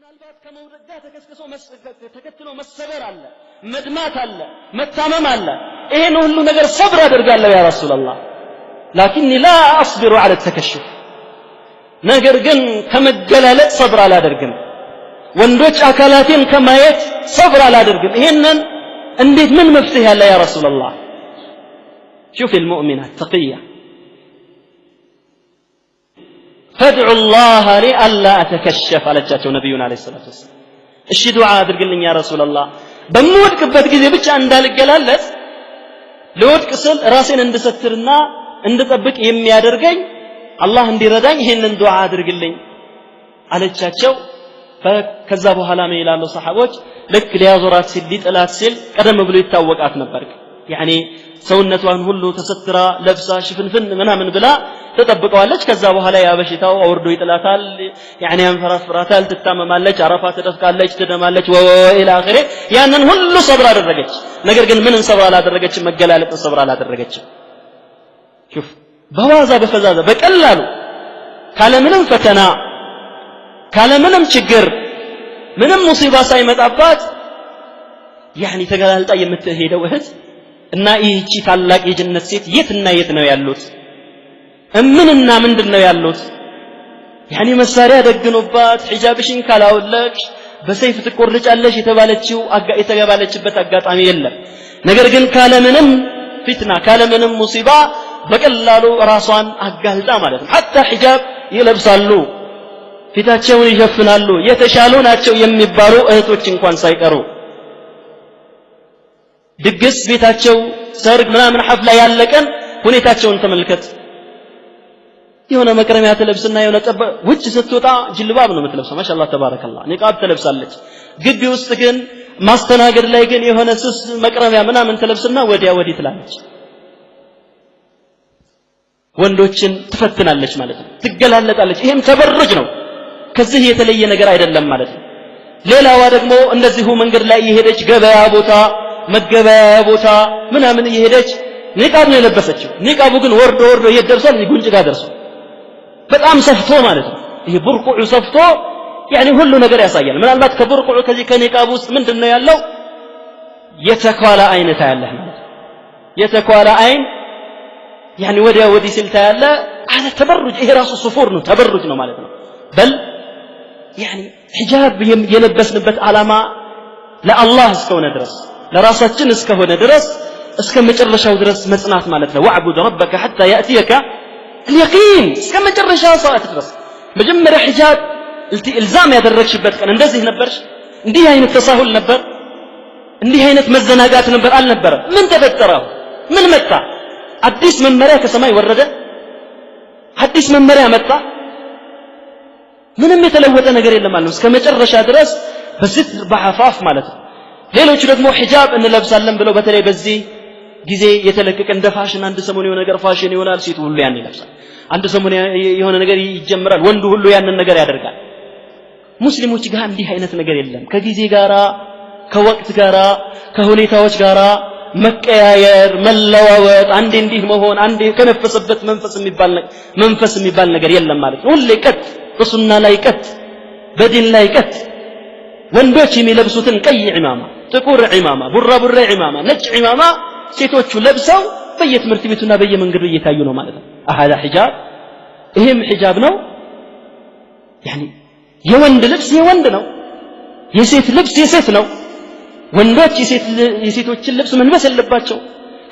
ምናልባት ከመውደቅ ጋር ተከትሎ መሰበር አለ፣ መድማት አለ፣ መታመም አለ። ይሄን ሁሉ ነገር ሰብር አደርጋለሁ ያ ረሱላህ ላኪንኒ ላ አስቢሩ ዐለ ተከሹፍ ነገር ግን ከመገላለጥ ሰብር አላደርግም። ወንዶች አካላቴን ከማየት ሰብር አላደርግም። ይሄንን እንዴት ምን መፍትሄ ያለ ያ ረሱላህ? شوف المؤمنة التقية فادعوا الله لألا أتكشف على جاتو نبينا عليه الصلاة والسلام እሺ ዱዓ አድርግልኝ ያ ረሱላህ በምወድቅበት ጊዜ ብቻ እንዳልገላለጽ ለወድቅ ስል ራሴን እንድሰትርና እንድጠብቅ የሚያደርገኝ አላህ እንዲረዳኝ ይሄንን ዱዓ አድርግልኝ አለቻቸው። ከዛ በኋላ ምን ይላሉ ሰሃቦች? ልክ ሊያዞራት ሲል ሊጥላት ሲል ቀደም ብሎ ይታወቃት ነበር። ያኒ ሰውነቷን ሁሉ ተሰትራ ለብሳ ሽፍንፍን ምናምን ብላ ተጠብቀዋለች። ከዛ በኋላ ያ በሽታው አውርዶ ይጥላታል፣ ያኒ ያንፈራፍራታል፣ ትታመማለች፣ አረፋ ትደፍቃለች፣ ትደማለች ወኢላ አኺሪ። ያንን ሁሉ ሰብር አደረገች። ነገር ግን ምንን ሰብር አላደረገችም? መገላለጥን ሰብር አላደረገችም። شوف በዋዛ በፈዛዛ በቀላሉ ካለምንም ፈተና ካለምንም ችግር ምንም ሙሲባ ሳይመጣባት ያኒ ተገላልጣ የምትሄደው እህት እና ይህቺ ታላቅ የጀነት ሴት የትና የት ነው ያሉት? ምንና ምንድነው ያሉት? ያኒ መሳሪያ ደግኖባት ሒጃብሽን ካላወለቅሽ በሰይፍ ትቆርጫለሽ የተባለችበት አጋጣሚ የለም። ነገር ግን ካለምንም ፊትና ካለምንም ሙሲባ በቀላሉ ራሷን አጋልጣ ማለት ነው። ሐታ ሒጃብ ይለብሳሉ፣ ፊታቸውን ይሸፍናሉ፣ የተሻሉ ናቸው የሚባሉ እህቶች እንኳን ሳይቀሩ ድግስ ቤታቸው ሰርግ ምናምን ሐፍላ ያለቀን ሁኔታቸውን ተመልከት። የሆነ መቅረሚያ ተለብስና የሆነ ጠባ ውጭ ስትወጣ ጅልባብ ነው የምትለብሰው። ማሻአላህ ተባረከላህ ኒቃብ ተለብሳለች። ግቢ ውስጥ ግን ማስተናገድ ላይ ግን የሆነ ስስ መቅረሚያ ምናምን ተለብስና ወዲያ ወዲህ ትላለች። ወንዶችን ትፈትናለች ማለት ነው፣ ትገላለጣለች። ይሄም ተበሩጅ ነው፣ ከዚህ የተለየ ነገር አይደለም ማለት ነው። ሌላዋ ደግሞ እንደዚሁ መንገድ ላይ የሄደች ገበያ ቦታ መገበያ ቦታ ምናምን የሄደች ኒቃብ ነው የለበሰችው። ኒቃቡ ግን ወርዶ ይደርሳል ጉንጭ ጋር ደርሶ በጣም ሰፍቶ ማለት ነው። ይሄ ቡርቁዑ ሰፍቶ ያኒ ሁሉ ነገር ያሳያል። ምናልባት ከቡርቁዑ ከዚህ ከኒቃቡ ውስጥ ምንድነው ያለው? የተኳላ አይነት ያለህ ማለት ነው። የተኳላ አይን ያኒ ወዲያ ወዲህ ሲልታ ያለ አለ ተበሩጅ። ይሄ ራሱ ሱፉር ነው፣ ተበሩጅ ነው ማለት ነው። በል ያኒ ሒጃብ የለበስንበት ዓላማ ለአላህ እስከሆነ ድረስ ለራሳችን እስከሆነ ድረስ እስከ መጨረሻው ድረስ መጽናት ማለት ነው። ወዕቡድ ረበከ ሐታ ያእቲየከ اليقين እስከ መጨረሻው ሰዓት ድረስ መጀመሪያ ሒጃብ ኢልዛም ያደረግሽበት ቀን እንደዚህ ነበርሽ? እንዲህ አይነት ተሳሁል ነበር? እንዲህ አይነት መዘናጋት ነበር? አልነበረም። ምን ተፈጠረ? ምን መጣ? አዲስ መመሪያ ከሰማይ ወረደ? አዲስ መመሪያ መጣ? ምንም የተለወጠ ነገር የለም ማለት ነው። እስከ መጨረሻ ድረስ በስትር በአፋፍ ማለት ነው። ሌሎች ደግሞ ሒጃብ እንለብሳለን ብለው በተለይ በዚህ ጊዜ የተለቀቀ እንደ ፋሽን አንድ ሰሞን የሆነ ነገር ፋሽን ይሆናል፣ ሴቱ ሁሉ ያን ይለብሳል። አንድ ሰሞን የሆነ ነገር ይጀምራል፣ ወንዱ ሁሉ ያንን ነገር ያደርጋል። ሙስሊሞች ጋር እንዲህ አይነት ነገር የለም። ከጊዜ ጋራ ከወቅት ጋራ ከሁኔታዎች ጋራ መቀያየር መለዋወጥ፣ አንዴ እንዲህ መሆን አንዴ ከነፈሰበት መንፈስ የሚባል ነገር የለም ማለት ነው። ሁሌ ቀጥ በሱና ላይ ቀጥ በዲን ላይ ቀጥ ወንዶች የሚለብሱትን ቀይ ዒማማ፣ ጥቁር ዒማማ፣ ቡራቡሬ ዒማማ፣ ነጭ ዒማማ ሴቶቹ ለብሰው በየትምህርት ቤቱና በየመንገዱ እየታዩ ነው ማለት ነው። አሃዳ ሒጃብ፣ ይሄም ሒጃብ ነው። ያኒ የወንድ ልብስ የወንድ ነው፣ የሴት ልብስ የሴት ነው። ወንዶች የሴቶችን ልብስ መልበስ የለባቸው፣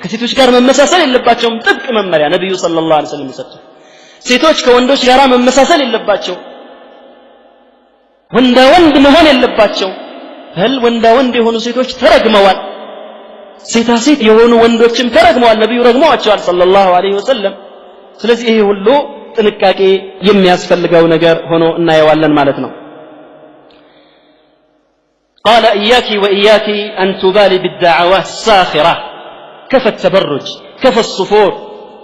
ከሴቶች ጋር መመሳሰል የለባቸውም። ጥብቅ መመሪያ ነብዩ ሰለላሁ ዐለይሂ ወሰለም ሰጥተው፣ ሴቶች ከወንዶች ጋር መመሳሰል የለባቸው፣ ወንዳ ወንድ መሆን የለባቸው። ወንዳ ወንድ የሆኑ ሴቶች ተረግመዋል፣ ሴታ ሴት የሆኑ ወንዶችም ተረግመዋል። ነብዩ ረግመዋቸዋል ሰለላሁ ዐለይሂ ወሰለም። ስለዚህ ይሄ ሁሉ ጥንቃቄ የሚያስፈልገው ነገር ሆኖ እናየዋለን ማለት ነው። قال إياك وإياك أن تبالي بالدعوات الساخرة كفى التبرج كفى الصفور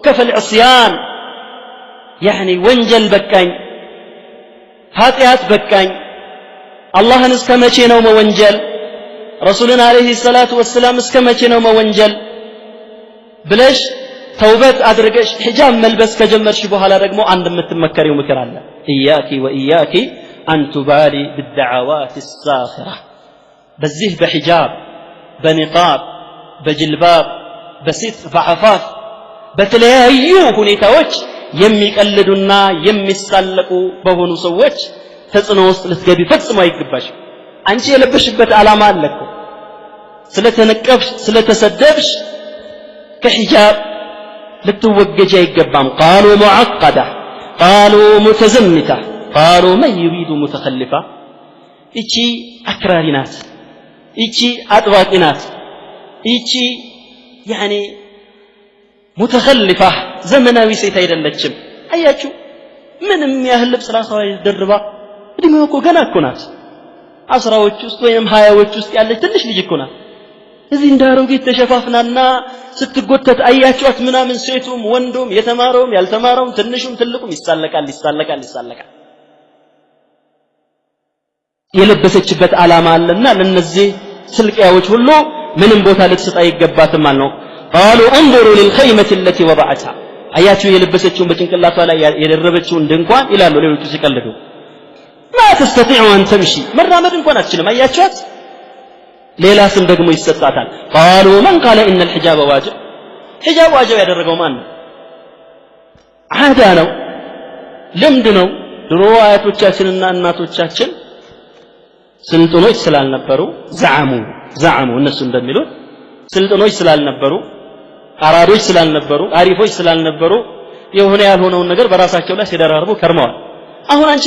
كفى العصيان يعني وانجل بكاين هاتيات بكاين الله እስከ መቼ ነው መወንጀል? ረሱልን አለይሂ ሰላቱ ወሰላም እስከ መቼ ነው መወንጀል ብለሽ ተውበት አድርገሽ ሒጃብ መልበስ ከጀመርሽ በኋላ ደግሞ አንድ የምትመከሪው ምክር አለ። ኢያኪ ወኢያኪ أن تبالي بالدعوات الساخرة بزيه بحجاب بنقاب بجلباب بسيط بعفاف بتلايو هنيتاوچ የሚቀልዱና የሚሳለቁ በሆኑ ሰዎች ተጽዕኖ ውስጥ ልትገቢ ፈጽሞ አይገባሽ አንቺ የለበሽበት ዓላማ አለኮ ስለተነቀፍሽ ስለተሰደብሽ ከሂጃብ ልትወገጂ አይገባም قالوا معقده قالوا متزمته قالوا من يريد متخلفا እቺ አክራሪ ናት እቺ አጥባቂ ናት እቺ يعني متخلفة زمناوي ሴት አይደለችም አያችሁ ምንም ያህል ልብስ ራስዋ ይደርባ እድሜው እኮ ገና እኮ ናት አስራዎች ውስጥ ወይም 20ዎች ውስጥ ያለች ትንሽ ልጅ እኮ ናት እዚህ እንዳሮጊት ተሸፋፍናና ስትጎተት አያችኋት ምናምን ሴቱም ወንዱም የተማረውም ያልተማረውም ትንሹም ትልቁም ይሳለቃል የለበሰችበት ዓላማ አለና ለነዚህ ስልቂያዎች ሁሉ ምንም ቦታ ልትሰጥ አይገባትም ማለት ነው قالوا انظروا للخيمة التي وضعتها አያችሁ የለበሰችውን በጭንቅላቷ ላይ የደረበችውን ድንኳን ይላሉ ሌሎቹ ሲቀልዱ ما تستطيع ان تمشي መራመድ እንኳን አትችልም አያችኋት ሌላ ስም ደግሞ ይሰጣታል قالوا من قال ان الحجاب واجب حجاب واجب ያደረገው ማን ነው عاده ነው ልምድ ነው ድሮ አያቶቻችንና እናቶቻችን ስልጣኖች ስላልነበሩ ዘዓሙ እነሱ እንደሚሉት ስልጣኖች ስላልነበሩ አራዶች ስላልነበሩ አሪፎች ስላልነበሩ የሆነ ያልሆነውን ነገር በራሳቸው ላይ ሲደራርቡ ከርመዋል አሁን አንቺ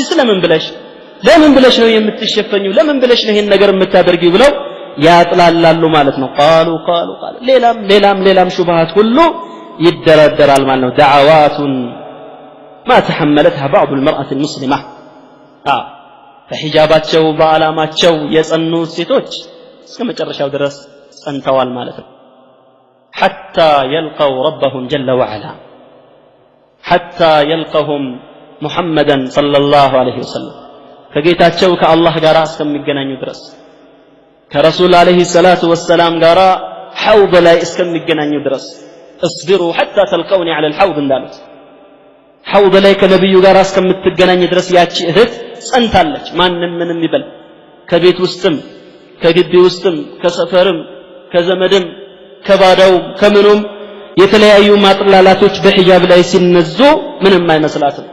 ለምን ብለሽ ነው የምትሸፈኙ ለምን ብለሽ ነው ይሄን ነገር የምታደርጊው ብለው ያጥላላሉ ማለት ነው قالوا ሌላም ሹብሃት ሁሉ ይደረደራል ማለት ነው دعوات ما تحملتها بعض المرأة المسلمة በሂጃባቸው በአላማቸው የጸኑ ሴቶች እስከ መጨረሻው ድረስ ጸንተዋል ማለት ነው حتى يلقوا ربهم جل وعلا حتى يلقهم محمدا صلى الله عليه وسلم ከጌታቸው ከአላህ ጋር እስከሚገናኙ ድረስ ከረሱል አለይሂ ሰላቱ ወሰላም ጋር ሐውድ ላይ እስከሚገናኙ ድረስ اصبروا حتى تلقوني على الحوض እንዳሉት ሐውድ ላይ ከነብዩ ጋር እስከምትገናኝ ድረስ ያቺ እህት ጸንታለች ማንንም ምንም ይበል ከቤት ውስጥም ከግቢ ውስጥም ከሰፈርም ከዘመድም ከባዳው ከምኑም የተለያዩ ማጥላላቶች በሂጃብ ላይ ሲነዙ ምንም አይመስላትም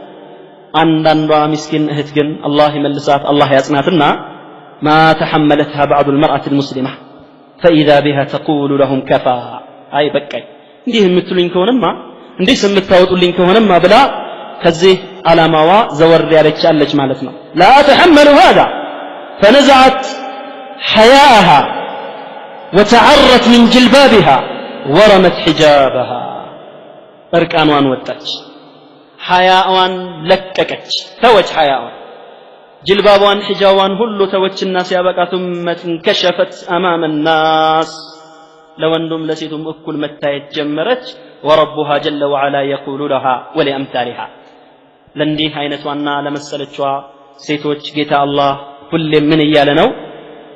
አንዳንዷ ምስኪን እህት ግን አላህ ይመልሳት አላህ ያጽናትና ما تحملتها بعض المرأة المسلمة فإذا بها تقول لهم كفى أي بكاي እንዲህ የምትሉኝ ከሆነማ እንዲህ የምታወጡልኝ ከሆነማ ብላ ከዚህ ዓላማዋ ዘወር ያለች አለች ማለት ነው لا تحمل هذا فنزعت حياءها وتعرت من جلبابها ورمت حجابها እርቃኗን ወጣች حياءዋን ለቀቀች ተወች حياءዋን جلبابዋን حجابዋን ሁሉ ተወችና ሲያበቃ ثم انكشفت امام الناس ለወንዱም ለሴቱም እኩል መታየት ጀመረች وربها جل وعلا يقول لها ولأمثالها ለእንዲህ አይነቷና ለመሰለችዋ ሴቶች ጌታ አላህ ሁሌም ምን እያለ ነው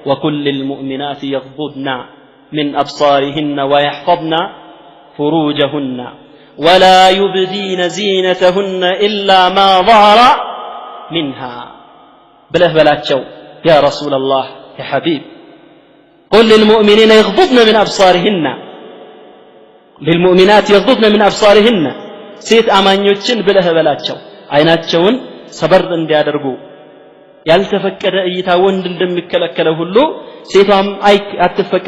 وكل المؤمنات يغضضن من أبصارهن ويحفظن فروجهن ولا يبدين زينتهن إلا ما ظهر منها بله بلاتشو يا رسول الله يا حبيب قل للمؤمنين يغضضن من أبصارهن للمؤمنات يغضضن من أبصارهن سيت أمانيوتشن بله بلاتشو عيناتشون صبر እንዲያደርጉ ያልተፈቀደ እይታ ወንድ እንደሚከለከለው ሁሉ ሴቷም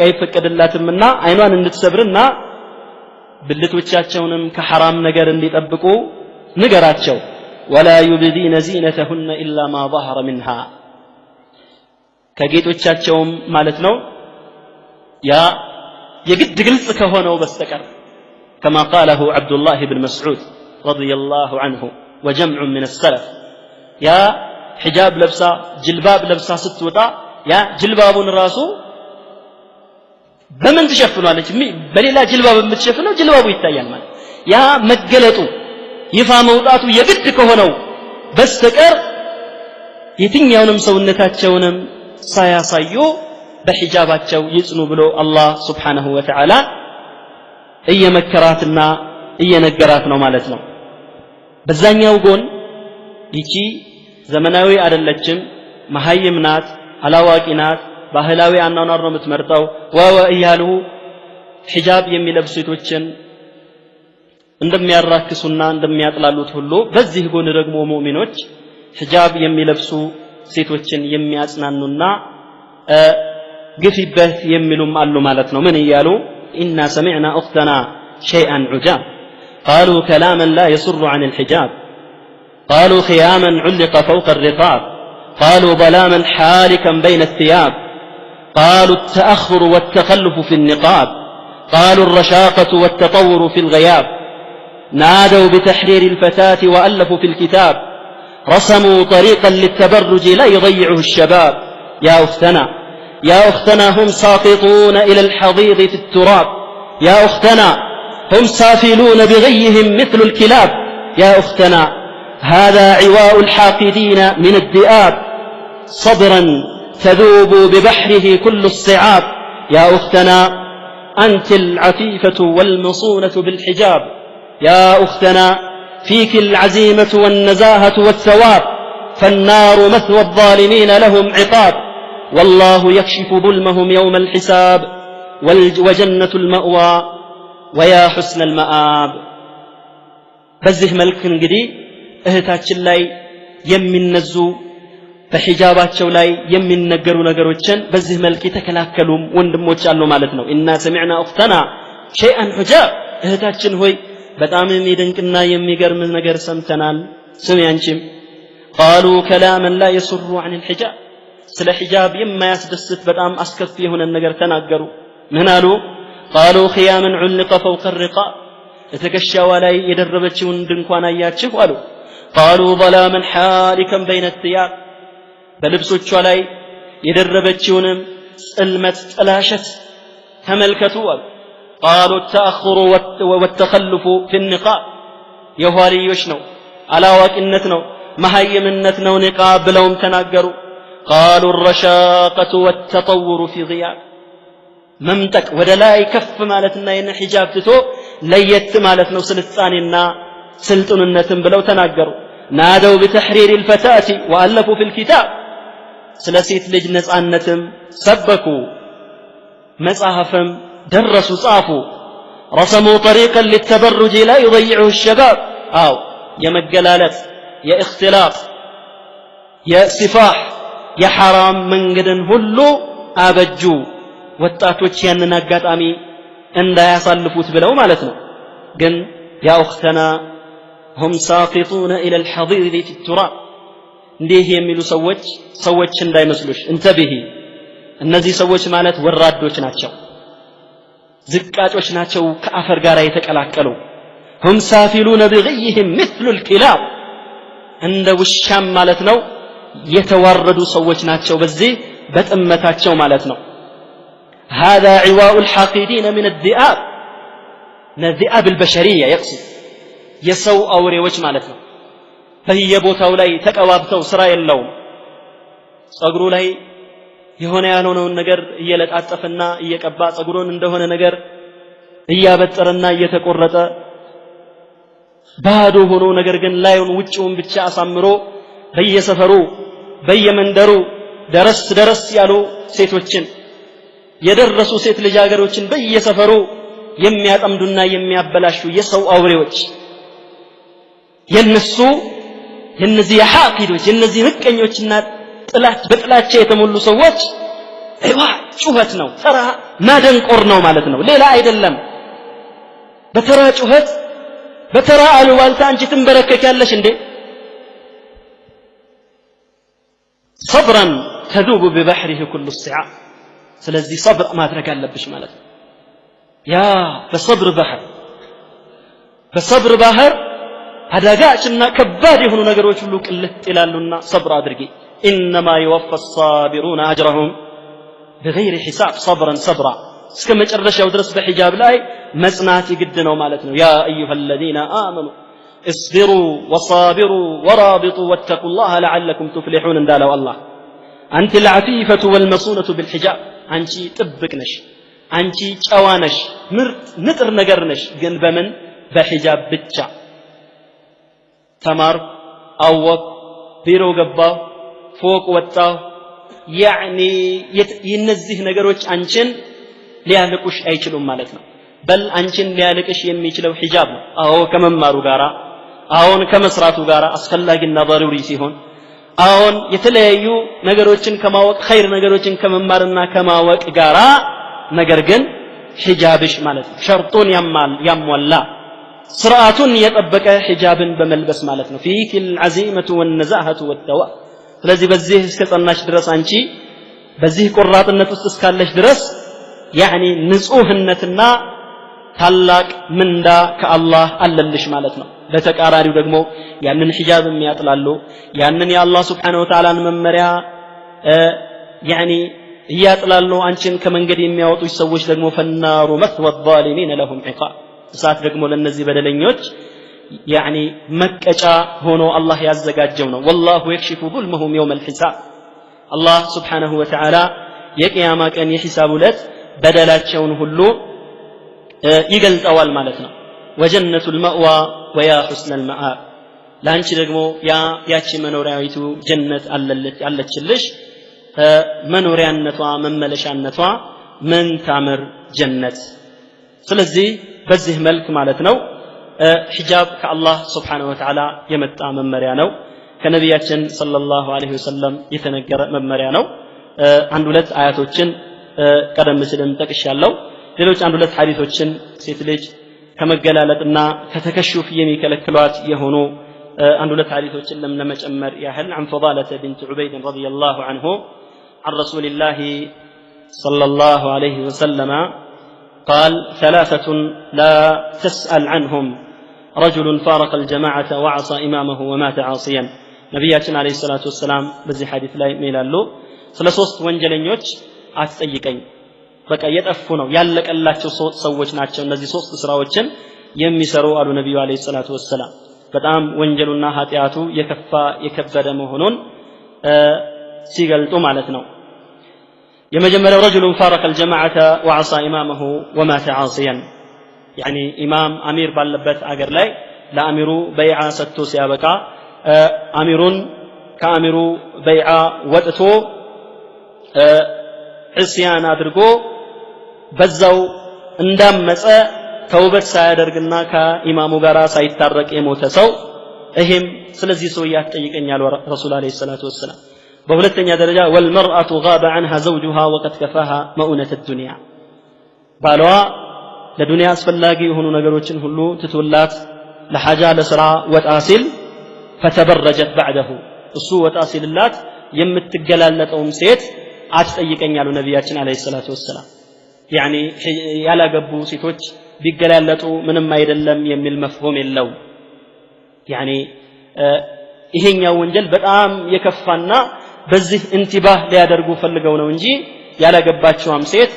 አይፈቀድላትምና አይኗን እንድትሰብርና ብልቶቻቸውንም ከሐራም ነገር እንዲጠብቁ ንገራቸው ولا يبدين زينتهن إلا ما ظهر منها ከጌጦቻቸውም ማለት ነው ያ የግድ ግልጽ ከሆነው በስተቀር كما قاله عبد الله بن مسعود رضي الله عنه وجمع من السلف يا حجاب لبسا جلباب لبسا ستوطا يا جلبابون راسو በምን ትሸፍናለች በሌላ ጅልባብ የምትሸፍነው ጅልባቡ ይታያል ማለት ያ መገለጡ ይፋ መውጣቱ የግድ ከሆነው በስተቀር የትኛውንም ሰውነታቸውንም ሳያሳዩ በሂጃባቸው ይጽኑ ብሎ አላህ Subhanahu Wa Ta'ala እየመከራትና እየነገራት ነው ማለት ነው በዛኛው ጎን ይቺ ዘመናዊ አይደለችም መሐይም ናት አላዋቂ ናት ባህላዊ አናኗር ነው የምትመርጠው እያሉ ሒጃብ የሚለብሱ ሴቶችን እንደሚያራክሱና እንደሚያጥላሉት ሁሉ በዚህ ጎን ደግሞ ሙእሚኖች ሒጃብ የሚለብሱ ሴቶችን የሚያጽናኑና ግፊበት የሚሉም አሉ ማለት ነው ምን እያሉ ኢና ሰሚዕና ኡኽተና ሸይአን ዑጃብ قالوا كلاما لا يسر عن الحجاب قالوا خياما علق فوق الرقاب قالوا ظلاما حالكا بين الثياب قالوا التأخر والتخلف في النقاب قالوا الرشاقة والتطور في الغياب نادوا بتحرير الفتاة وألفوا في الكتاب رسموا طريقا للتبرج لا يضيعه الشباب يا أختنا هم ساقطون إلى الحضيض في التراب يا أختنا هم سافلون بغيهم مثل الكلاب يا أختنا هذا عواء الحاقدين من الذئاب صبرا تذوب ببحره كل الصعاب يا أختنا أنت العفيفة والمصونة بالحجاب يا أختنا فيك العزيمة والنزاهة والثواب فالنار مثوى الظالمين لهم عقاب والله يكشف ظلمهم يوم الحساب وجنة المأوى ويا حسن المآب በዚህ መልክ እንግዲህ እህታችን ላይ የሚነዙ በሒጃባቸው ላይ የሚነገሩ ነገሮችን በዚህ መልክ የተከላከሉም ወንድሞች አሉ ማለት ነው ኢና ሰሚዕና ኡኽተና ሸይአን ዑጃብ እህታችን ሆይ በጣም የሚደንቅና የሚገርም ነገር ሰምተናል ስሚ አንቺም قالوا كلاما لا يسر عن الحجاب ስለ ሒጃብ የማያስደስት በጣም አስከፊ የሆነ ነገር ተናገሩ ምን አሉ قالوا خياما علق فوق الرقاب የተከሻዋ ላይ የደረበችውን ድንኳን አያችሁ አሉ قالوا ظلاما حالكا بين الثياب በልብሶቿ ላይ የደረበችውንም ጽልመት ጥላሸት ተመልከቱ አሉ قالوا التأخر والتخلف في النقاب የኋልዮሽ ነው አላዋቂነት ነው መሐይምነት ነው ንቃብ ብለውም ተናገሩ قالوا الرشاقة والتطور في غياب መምጠቅ ወደ ላይ ከፍ ማለትና የነ ሒጃብ ትቶ ለየት ማለት ነው ስልጣኔና ስልጡንነትን ብለው ተናገሩ ናደው بتحرير الفتاة وألفوا في الكتاب ስለ ሴት ልጅ ነጻነትም ሰበኩ መጽሐፍም ደረሱ ጻፉ رسموا طريقا للتبرج لا يضيعه الشباب የመገላለጥ የእክትላፍ የሲፋህ የሐራም መንገድን ሁሉ አበጁ ወጣቶች ያንን አጋጣሚ እንዳያሳልፉት ብለው ማለት ነው ግን ያ ኡኽተና هم ساقطون إلى الحضيض في التراب እንዲህ የሚሉ ሰዎች እንዳይመስሉሽ እንተብሂ እነዚህ ሰዎች ማለት ወራዶች ናቸው ዝቃጮች ናቸው ከአፈር ጋር የተቀላቀሉ هم سافلون بغيهم مثل الكلاب እንደ ውሻም ማለት ነው የተዋረዱ ሰዎች ናቸው በዚህ በጥመታቸው ማለት ነው هذا عواء الحاقدين من الذئاب الذئاب البشرية يقصد የሰው አውሬዎች ማለት ነው በየቦታው ላይ ተቀባብተው ስራ የለውም ጸጉሩ ላይ የሆነ ያልሆነውን ነገር እየለጣጠፈና እየቀባ ጸጉሩን እንደሆነ ነገር እያበጠረና እየተቆረጠ ባዶ ሆኖ ነገር ግን ላዩን ውጭውን ብቻ አሳምሮ በየሰፈሩ በየመንደሩ ደረስ ያሉ ሴቶችን የደረሱ ሴት ልጃገሮችን በየሰፈሩ የሚያጠምዱና የሚያበላሹ የሰው አውሬዎች የነዚህ የሐቂዶች የነዚህ ምቀኞችና በጥላቻ የተሞሉ ሰዎች ጩኸት ነው ተራ ማደንቆር ነው ማለት ነው ሌላ አይደለም በተራ ጩኸት በተራ አሉባልታ አንቺ ትንበረከኪያለሽ እንዴ صبرا تذوب ببحره كل الصعاب ስለዚህ صبر ማድረግ አለብሽ ማለት ነው ያ በصبر ባህር አዳጋችና ከባድ የሆኑ ነገሮች ሁሉ ቅልጥ ይላሉና صبر አድርጊ انما يوفى الصابرون اجرهم بغير حساب صبرا እስከ መጨረሻው ድረስ በሒጃብ ላይ መጽናት ይግድ ነው ማለት ነው ያ ايها الذين امنوا اصبروا وصابروا ورابطوا واتقوا الله لعلكم تفلحون እንዳለው አላህ አንተ العفيفة والمصونة بالحجاب አንቺ ጥብቅ ነሽ አንቺ ጨዋ ነሽ ምርጥ ንጥር ነገር ነሽ ግን በምን በሒጃብ ብቻ ተማር አወቅ ቢሮ ገባ ፎቅ ወጣሁ ያኒ የነዚህ ነገሮች አንቺን ሊያልቁሽ አይችሉም ማለት ነው በል አንቺን ሊያልቅሽ የሚችለው ሒጃብ ነው አዎ ከመማሩ ጋራ አሁን ከመስራቱ ጋራ አስፈላጊና ضروري ሲሆን አሁን የተለያዩ ነገሮችን ከማወቅ ኸይር ነገሮችን ከመማርና ከማወቅ ጋራ ነገር ግን ሒጃብሽ ማለት ነው ሸርጡን ያሟላ ስርዓቱን የጠበቀ ሒጃብን በመልበስ ማለት ነው فيك العزيمة والنزاهة والتوى ስለዚህ በዚህ እስከ ጸናሽ ድረስ አንቺ በዚህ ቁራጥነት ውስጥ እስካለሽ ድረስ ያኒ ንጹህነትና ታላቅ ምንዳ ከአላህ አለልሽ ማለት ነው በተቃራሪው ደግሞ ያንን ሒጃብ የሚያጥላሉ ያንን የአላህ Subhanahu Wa Ta'ala መመሪያ ያኒ ያጥላሉ አንቺን ከመንገድ የሚያወጡ ሰዎች ደግሞ فالنار مثوى الظالمين لهم عقاب እሳት ደግሞ ለነዚህ በደለኞች ያኒ መቀጫ ሆኖ አላህ ያዘጋጀው ነው والله يكشف ظلمهم يوم الحساب አላህ Subhanahu Wa Ta'ala የቂያማ ቀን የሂሳብ ዕለት በደላቸውን ሁሉ ይገልጸዋል ማለት ነው وجنة المأوى ويا حسن المآب ላንቺ ደግሞ ያቺ መኖሪያዊቱ ጀነት አለችልሽ መኖሪያነቷ መመለሻነቷ ምን ታምር ጀነት ስለዚህ በዚህ መልክ ማለት ነው ሒጃብ ከአላህ Subhanahu Wa Ta'ala የመጣ መመሪያ ነው ከነቢያችን ሰለላሁ ዐለይሂ ወሰለም የተነገረ መመሪያ ነው አንድ ሁለት አያቶችን ቀደም ሲልም ጠቅሻለሁ ሌሎች አንድ ሁለት ሐዲሶችን ሴት ልጅ ከመገላለጥና ከተከሹፍ የሚከለክሏት የሆኑ አንድ ሁለት ሐዲሶችን ለመጨመር ያህል عن فضالة بنت عبيد رضي الله عنه عن رسول الله صلى الله عليه وسلم قال ثلاثة لا تسأل عنهم رجل فارق الجماعة وعصى إمامه ومات عاصيا نبياتنا عليه الصلاة والسلام بزي حديث لا يميلالو ثلاث ወንጀለኞች አትጠይቀኝ በቃ የጠፉ ነው ያለቀላቸው ሰዎች ናቸው እነዚህ ሶስት ስራዎችን የሚሰሩ አሉ ነብዩ አለይሂ ሰላቱ ወሰለም በጣም ወንጀሉና ኃጢያቱ የከፋ የከበደ መሆኑን ሲገልጡ ማለት ነው የመጀመሪያው رجل فارق الجماعة وعصى إمامه ومات عاصيا يعني إمام أمير ባለበት አገር ላይ ለአሚሩ በይዓ ሰጥቶ ሲያበቃ አሚሩን ከአሚሩ በይዓ ወጥቶ ዕስያን አድርጎ በዛው እንዳመፀ ተውበት ሳያደርግና ከኢማሙ ጋራ ሳይታረቅ የሞተ ሰው ይሄም ስለዚህ ሰው ያጠይቀኛል ረሱል አለይሂ ሰላቱ ወሰለም በሁለተኛ ደረጃ والمرأة غاب عنها زوجها وقد كفاها مؤونة الدنيا ባሏ ለዱንያ አስፈላጊ የሆኑ ነገሮችን ሁሉ ትቶላት ለሐጃ ለስራ ወጣ ሲል فتبرجت بعده እሱ ወጣ ሲልላት የምትገላለጠውም ሴት አትጠይቀኛሉ ነብያችን አለይሂ ሰላቱ ወሰለም ያኒ ያላገቡ ሴቶች ቢገላለጡ ምንም አይደለም የሚል መፍሁም የለው ያኒ ይሄኛው ወንጀል በጣም የከፋና በዚህ እንቲባህ ሊያደርጉ ፈልገው ነው እንጂ ያላገባቸውም ሴት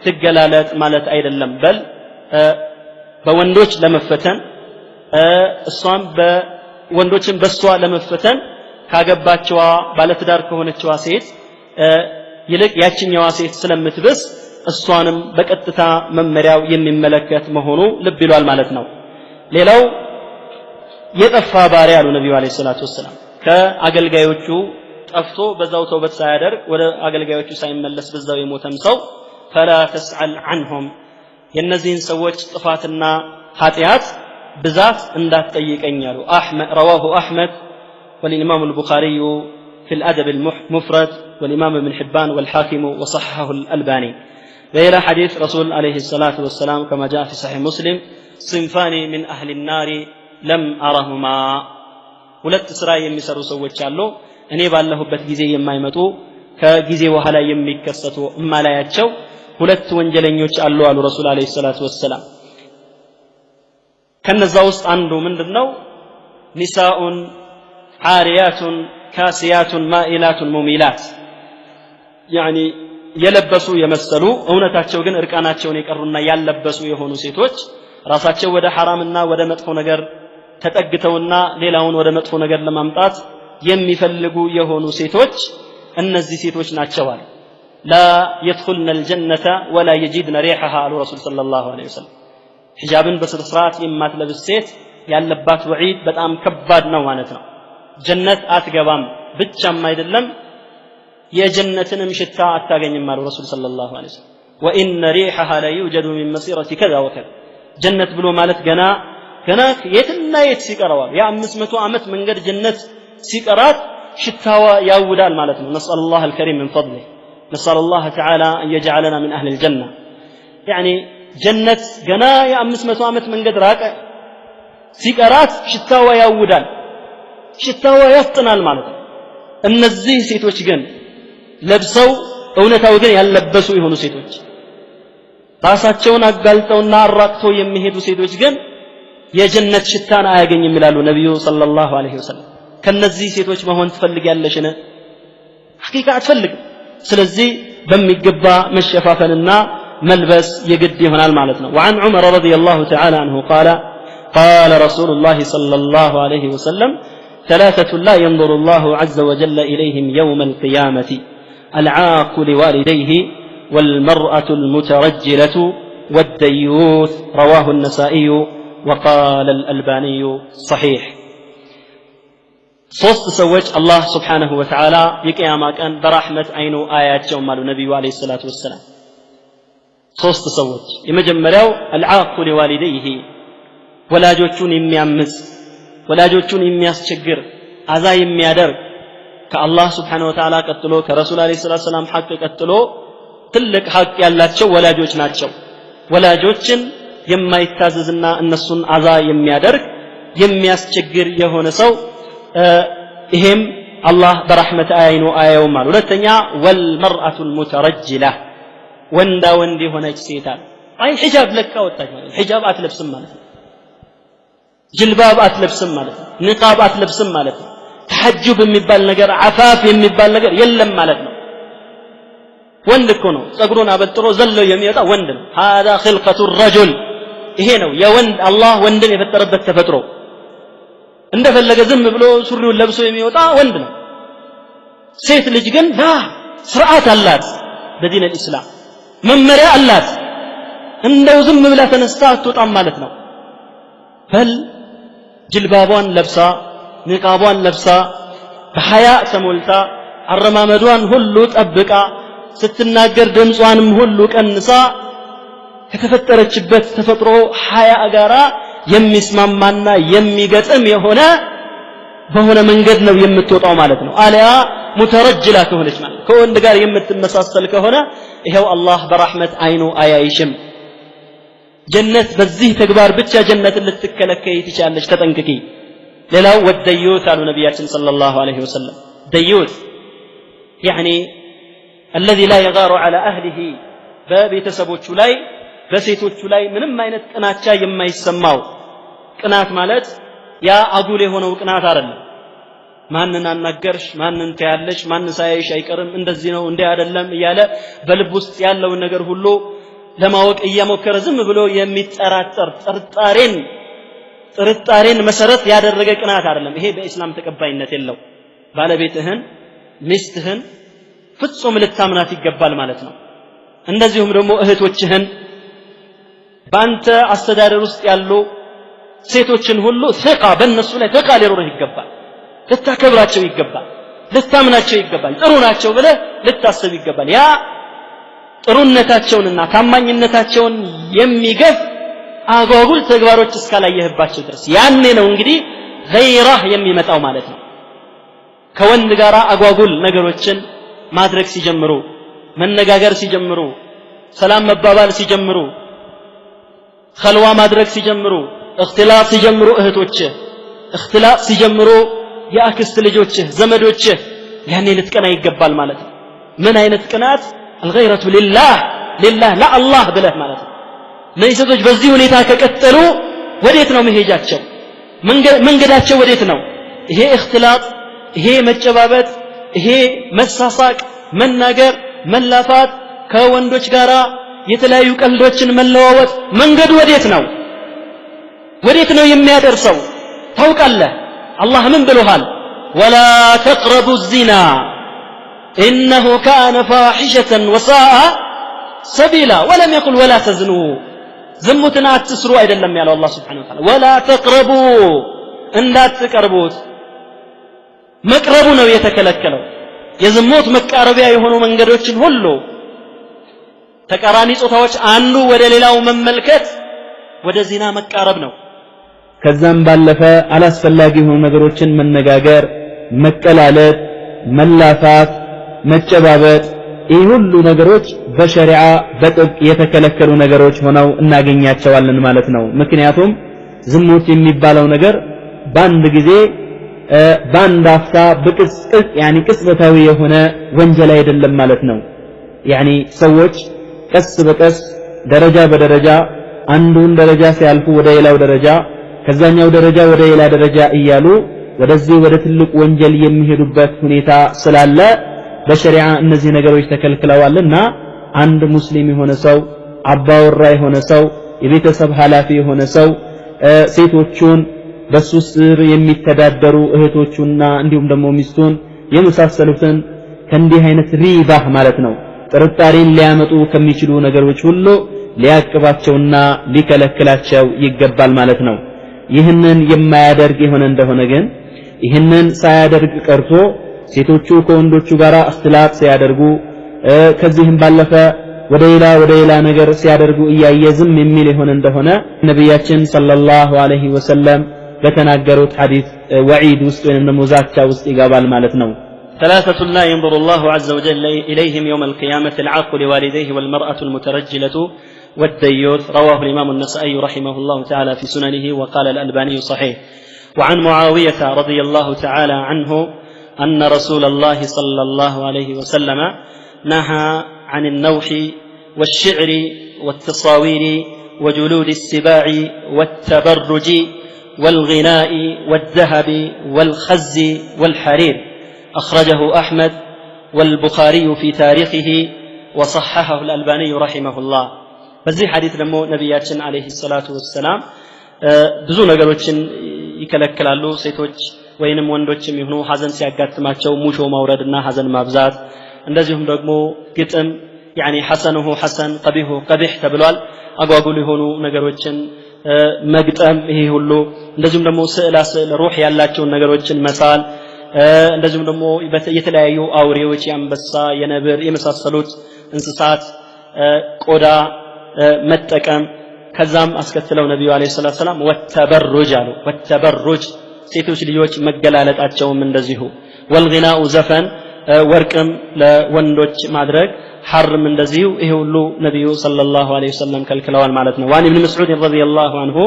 ትገላለጥ ማለት አይደለም በል በወንዶች ለመፈተን እሷም በወንዶችን በሷ ለመፈተን ካገባቸዋ ባለትዳር ከሆነችዋ ሴት ይልቅ ያቺኛዋ ሴት ስለምትብስ እሷንም በቀጥታ መመሪያው የሚመለከት መሆኑ ልብ ይሏል ማለት ነው ሌላው የጠፋ ባሪያ አሉ ነብዩ አለይሂ ሰላቱ ወሰለም ከአገልጋዮቹ ጠፍቶ በዛው ተውበት ሳያደርግ ወደ አገልጋዮቹ ሳይመለስ በዛው የሞተም ሰው فلا تسأل عنهم የነዚህን ሰዎች ጥፋትና ኃጢያት ብዛት እንዳትጠይቀኝ አሉ رواه أحمد والإمام البخاري في الأدب المفرد والإمام ابن حبان والحاكم وصححه الألباني وإلى حديث رسول عليه الصلاة والسلام كما جاء في صحيح مسلم صنفان من أهل النار لم أرهما ሁለት ስራ የሚሰሩ ሰዎች አሉ እኔ ባለሁበት ጊዜ የማይመጡ ከጊዜ በኋላ የሚከሰቱ እማላያቸው ሁለት ወንጀለኞች አሉ አሉ ረሱል አለይሂ ሰላቱ ወሰለም ከነዛ ውስጥ አንዱ ምንድነው ኒሳኡን ዓሪያቱን ካሲያቱን ማኢላቱን ሙሚላት ያኒ የለበሱ የመሰሉ እውነታቸው ግን እርቃናቸውን የቀሩና ያለበሱ የሆኑ ሴቶች ራሳቸው ወደ ሐራምና ወደ መጥፎ ነገር ተጠግተውና ሌላውን ወደ መጥፎ ነገር ለማምጣት የሚፈልጉ የሆኑ ሴቶች እነዚህ ሴቶች ናቸው አለ لا يدخلن الجنة ولا يجدن ريحها على رسول صلى الله عليه وسلم حجابن بسرعات የማትለብስ ሴት ያለባት ወዒድ በጣም ከባድ ነው ማለት ነው ጀነት አትገባም ብቻም አይደለም የጀነትንም ሽታ አታገኝም አሉ ረሱል ሰለላሁ ዐለይሂ ወሰለም وان ريحها لا يوجد من مسيره كذا وكذا ጀነት ብሎ ማለት ገና የትና የት ሲቀረዋል የ500 ዓመት መንገድ ጀነት ሲቀራት ሽታዋ ያውዳል ማለት ነው نسأل الله الكريم من فضله نسأل الله تعالى أن يجعلنا من أهل الجنة يعني جنة ገና የ500 ዓመት መንገድ ራቀ ሲቀራት ሽታዋ ያውዳል ሽታዋ ያፍጥናል ማለት ነው እነዚህ ሴቶች ግን ለብሰው እውነታው ግን ያለበሱ የሆኑ ሴቶች ራሳቸውን አጋልጠውና አራቅተው የሚሄዱ ሴቶች ግን የጀነት ሽታን አያገኝም ይላሉ ነብዩ ሰለላሁ ዐለይሂ ወሰለም ከነዚህ ሴቶች መሆን ትፈልጊያለሽን ሐቂቃ አትፈልግም ስለዚህ በሚገባ መሸፋፈንና መልበስ የግድ ይሆናል ማለት ነው وعن عمر رضي الله تعالى عنه قال رسول الله صلى الله عليه وسلم ثلاثة لا ينظر الله عز وجل إليهم يوم القيامة العاق لوالديه والمرأة المترجلة والديوث رواه النسائي وقال الألباني صحيح ሶስት ሰዎች አላህ Subhanahu Wa Ta'ala የቂያማ ቀን በራህመት አይኑ አያቸው ማሉ ነብዩ አለይሂ ሰላቱ ወሰለም ሶስት ሰዎች የመጀመሪያው العاق لوالديه ወላጆቹን የሚያምጽ ወላጆቹን የሚያስቸግር አዛ የሚያደርግ ከአላህ Subhanahu Wa Ta'ala ቀጥሎ ከረሱል አለይሂ ሰላቱ ወሰለም ሐቅ ቀጥሎ ትልቅ ሐቅ ያላቸው ወላጆች ናቸው ወላጆችን የማይታዘዝና እነሱን አዛ የሚያደርግ የሚያስቸግር የሆነ ሰው ይሄም አላህ በረህመት አይኑ አያው ማለት ሁለተኛ والمرأة المترجلة ወንዳ ወንድ የሆነች ሴት አይ ሒጃብ ለካ ወጣች ማለት ሒጃብ አትለብስም ማለት ነው ጅልባብ አትለብስም ማለት ነው ንቃብ አትለብስም ማለት ነው ተሐጁብ የሚባል ነገር አፋፍ የሚባል ነገር የለም ማለት ነው ወንድ እኮ ነው ጸጉሩን አበጥሮ ዘሎ የሚወጣ ወንድ ነው هذا خلقة الرجل ይሄ ነው የወንድ አላህ ወንድን የፈጠረበት ተፈጥሮ እንደፈለገ ዝም ብሎ ሱሪውን ለብሶ የሚወጣ ወንድ ነው ሴት ልጅ ግን ስርዓት አላት በዲን الاسلام መመሪያ አላት እንደው ዝም ብላ ተነስታ አትወጣም ማለት ነው ፈል ጅልባቧን ለብሳ ንቃቧን ለብሳ በሐያ ተሞልታ አረማመዷን ሁሉ ጠብቃ ስትናገር ድምጿንም ሁሉ ቀንሳ ከተፈጠረችበት ተፈጥሮ ሐያ ጋራ የሚስማማና የሚገጥም የሆነ በሆነ መንገድ ነው የምትወጣው ማለት ነው አለያ ሙተረጅላ ከሆነች ማለት ከወንድ ጋር የምትመሳሰል ከሆነ ይሄው አላህ በረህመት አይኑ አያይሽም ጀነት በዚህ ተግባር ብቻ ጀነትን ልትከለከይ ትችላለች ተጠንቅቂ ሌላው ወደዩት አሉ ነብያችን ሰለላሁ ዐለይሂ ወሰለም ደዩት يعني الذي لا يغار على اهله በቤተሰቦቹ ላይ በሴቶቹ ላይ ምንም አይነት ቅናቻ የማይሰማው ቅናት ማለት ያ አጉል የሆነው ቅናት አይደለም ማንን አናገርሽ ማንን ታያለሽ ማን ሳይሽ አይቀርም እንደዚህ ነው እንዴ አይደለም እያለ በልብ ውስጥ ያለውን ነገር ሁሉ ለማወቅ እየሞከረ ዝም ብሎ የሚጠራጠር ጥርጣሬን መሰረት ያደረገ ቅናት አይደለም ይሄ በእስላም ተቀባይነት የለው ባለቤትህን ሚስትህን ፍጹም ልታምናት ይገባል ማለት ነው እንደዚሁም ደግሞ እህቶችህን ባንተ አስተዳደር ውስጥ ያሉ ሴቶችን ሁሉ ثقة በእነሱ ላይ ثقة ሊኖርህ ይገባል ልታከብራቸው ይገባል ልታምናቸው ይገባል ጥሩ ናቸው ብለህ ልታስብ ይገባል ያ ጥሩነታቸውንና ታማኝነታቸውን የሚገፍ አጓጉል ተግባሮች እስካላየህባቸው ድረስ ያኔ ነው እንግዲህ ገይራህ የሚመጣው ማለት ነው ከወንድ ጋር አጓጉል ነገሮችን ማድረግ ሲጀምሩ መነጋገር ሲጀምሩ ሰላም መባባል ሲጀምሩ ኸልዋ ማድረግ ሲጀምሩ እክትላፍ ሲጀምሩ እህቶች እክትላፍ ሲጀምሩ የአክስት ልጆች ዘመዶች ያኔ ልትቀና ይገባል ማለት ነው ምን አይነት ቅናት الغيرة لله لا الله ብለህ ማለት ነው እነዚህ ሴቶች በዚህ ሁኔታ ከቀጠሉ ወዴት ነው መሄጃቸው መንገዳቸው ወዴት ነው ይሄ እክትላፍ ይሄ መጨባበጥ ይሄ መሳሳቅ መናገር መላፋት ከወንዶች ጋራ የተለያዩ ቀልዶችን መለዋወጥ መንገዱ ወዴት ነው የሚያደርሰው ታውቃለህ አላህ ምን ብሎሃል ولا تقربوا الزنا إنه كان فاحشة وساء سبيلا ولم يقل ولا تزنوا زمتنا تسروا አይደለም ያለው አላህ Subhanahu Wa Ta'ala ولا تقربوا እንዳትቀርቡት መቅረቡ ነው የተከለከለው የዝሙት መቃረቢያ የሆኑ መንገዶችን ሁሉ ተቃራኒ ጾታዎች አንዱ ወደ ሌላው መመልከት ወደ ዚና መቃረብ ነው። ከዛም ባለፈ አላስፈላጊ የሆኑ ነገሮችን መነጋገር፣ መቀላለድ፣ መላፋት፣ መጨባበጥ ይህ ሁሉ ነገሮች በሸሪዓ በጥብቅ የተከለከሉ ነገሮች ሆነው እናገኛቸዋለን ማለት ነው። ምክንያቱም ዝሙት የሚባለው ነገር በአንድ ጊዜ በአንድ አፍታ በቅጽበት ቅጽበታዊ የሆነ ወንጀል አይደለም ማለት ነው። ሰዎች ቀስ በቀስ ደረጃ በደረጃ አንዱን ደረጃ ሲያልፉ ወደ ሌላው ደረጃ ከዛኛው ደረጃ ወደ ሌላ ደረጃ እያሉ ወደዚህ ወደ ትልቅ ወንጀል የሚሄዱበት ሁኔታ ስላለ በሸሪዓ እነዚህ ነገሮች ተከልክለዋልና አንድ ሙስሊም የሆነ ሰው አባወራ የሆነ ሰው የቤተሰብ ኃላፊ የሆነ ሰው ሴቶቹን በሱ ስር የሚተዳደሩ እህቶቹና እንዲሁም ደግሞ ሚስቱን የመሳሰሉትን ከእንዲህ አይነት ሪባህ ማለት ነው ጥርጣሬን ሊያመጡ ከሚችሉ ነገሮች ሁሉ ሊያቅባቸውና ሊከለክላቸው ይገባል ማለት ነው። ይህንን የማያደርግ የሆነ እንደሆነ ግን ይህንን ሳያደርግ ቀርቶ ሴቶቹ ከወንዶቹ ጋር እክትላጥ ሲያደርጉ ከዚህም ባለፈ ወደ ሌላ ነገር ሲያደርጉ እያየ ዝም የሚል የሆነ እንደሆነ ነብያችን ሰለላሁ ዐለይሂ ወሰለም በተናገሩት ሐዲስ ወዒድ ውስጥ ወይንም ደግሞ ዛቻ ውስጥ ይገባል ማለት ነው። ثلاثة لا ينظر الله عز وجل إليهم يوم القيامة العاق لوالديه والمرأة المترجلة والديوث. رواه الإمام النسائي رحمه الله تعالى في سننه وقال الألباني صحيح. وعن معاوية رضي الله تعالى عنه أن رسول الله صلى الله عليه وسلم نهى عن النوح والشعر والتصاوير وجلود السباع والتبرج والغناء والذهب والخز والحرير. أخرجه أحمد والبخاري في تاريخه وصححه الألباني رحمه الله. በዚህ ሐዲስ ደግሞ ነብያችን አለይሂ ሰላቱ ወሰላም ብዙ ነገሮችን ይከለክላሉ። ሴቶች ወይንም ወንዶችም ይሁኑ ሐዘን ሲያጋጥማቸው ሙሾ ማውረድና ሐዘን ማብዛት፣ እንደዚሁም ደግሞ ግጥም ሐሰኑሁ ሐሰን ቀቢሁ ቀቢህ ተብሏል። አጓጉል የሆኑ ነገሮችን መግጠም፣ ይሄ ሁሉ እንደዚሁም ደግሞ ስዕላ ስዕል ሩህ ያላቸውን ነገሮችን መሳል፣ እንደዚሁም ደግሞ የተለያዩ አውሬዎች የአንበሳ የነብር የመሳሰሉት እንስሳት ቆዳ መጠቀም። ከዛም አስከትለው ነብዩ አለይሂ ሰላቱ ሰላም ወተበሩጅ አሉ። ወተበሩጅ ሴቶች ልጆች መገላለጣቸውም እንደዚሁ። ወልጊናኡ ዘፈን ወርቅም ለወንዶች ማድረግ ሐርም እንደዚሁ። ይሄ ሁሉ ነብዩ ሰለላሁ ዐለይሂ ወሰለም ከልክለዋል ማለት ነው። وعن ابن مسعود رضي الله عنه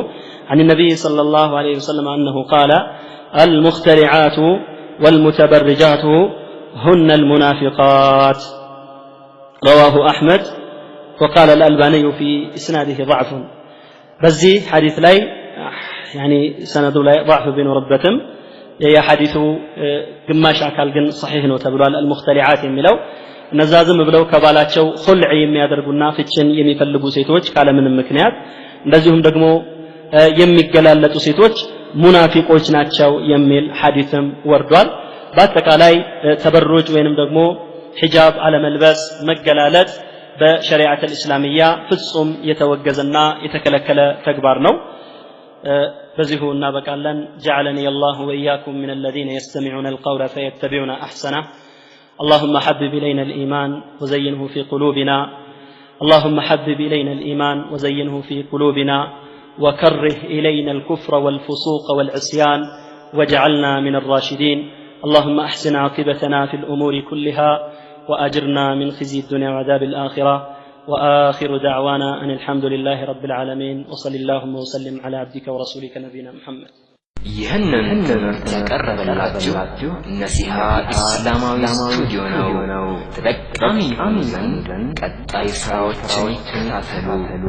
عن النبي صلى الله عليه وسلم أنه قال المخترعات والمتبرجات هن المنافقات. رواه أحمد وقال الألباني في إسناده ضعف. بزي حديث لاي سند لا ضعف بين ربتم يا حديث ግማሽ አካል ግን صحيح ነው ተብሏል። المخترعات የሚለው እነዛዝም ብለው ከባላቸው ኹልዕ የሚያደርጉና ፍችን የሚፈልጉ ሴቶች ካለምንም ምክንያት እንደዚሁም ደግሞ የሚገላለጡ ሴቶች ሙናፊቆች ናቸው የሚል ሐዲስም ወርዷል። በአጠቃላይ ተበሩጅ ወይንም ደግሞ ሒጃብ አለመልበስ መገላለጥ በሸሪዓት الإسلامية ፍጹም የተወገዘና የተከለከለ ተግባር ነው። በዚሁ እናበቃለን። جعلني الله وإياكم من الذين يستمعون القول فيتبعون أحسنه. اللهم حبب إلينا الإيمان وزينه في قلوبنا. اللهم حبب إلينا الإيمان وزينه في قلوبنا وكره إلينا الكفر والفسوق والعصيان واجعلنا من الراشدين. اللهم أحسن عاقبتنا في الأمور كلها وأجرنا من خزي الدنيا وعذاب الآخرة. وآخر دعوانا أن الحمد لله رب العالمين وصل اللهم وسلم على عبدك ورسولك نبينا محمد. ይህንን ትምህርት ያቀረበላችሁ ነሲሃ ኢስላማዊ ስቱዲዮ ነው። ተጠቃሚ ይሁኑ ዘንድ ቀጣይ ስራዎችን ይከታተሉ።